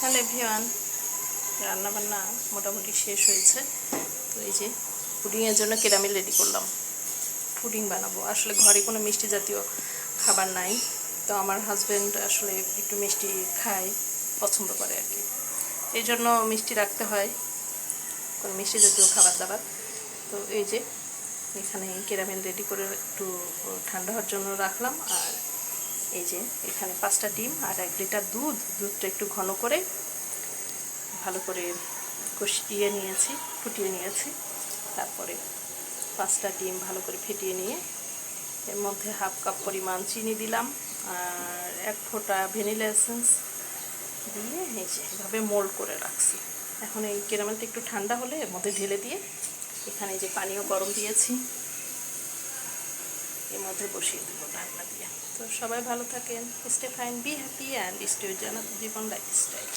Hello everyone, রান্নাবান্না মোটামুটি শেষ হয়েছে। তো এই যে পুডিংয়ের জন্য কেরামেল রেডি করলাম। পুডিং বানাবো। আসলে ঘরে কোনো মিষ্টি জাতীয় খাবার নাই, তো আমার হাজব্যান্ড আসলে একটু মিষ্টি খায়, পছন্দ করে আর কি। এই জন্য মিষ্টি রাখতে হয়, কোনো মিষ্টি জাতীয় খাবার দাবার। তো এই যে এখানে কেরামেল রেডি করে একটু ঠান্ডা হওয়ার জন্য রাখলাম। আর এই যে এখানে 5টা ডিম আর 1 লিটার দুধটা একটু ঘন করে ভালো করে কষিয়ে নিয়েছি, ফুটিয়ে নিয়েছি। তারপরে 5টা ডিম ভালো করে ফেটিয়ে নিয়ে এর মধ্যে হাফ কাপ পরিমাণ চিনি দিলাম আর 1 ফোঁটা ভ্যানিলা এসেন্স দিয়ে এই যে এভাবে মোল্ড করে রাখছি। এখন এই ক্যারামেলটা একটু ঠান্ডা হলে এর মধ্যে ঢেলে দিয়ে এখানে যে পানিও গরম দিয়েছি এর মধ্যে বসিয়ে দেবো ঢাকনা দিয়ে। তো সবাই ভালো থাকেন, stay fine, be happy and stay জানাত জীবন লাইফস্টাইল।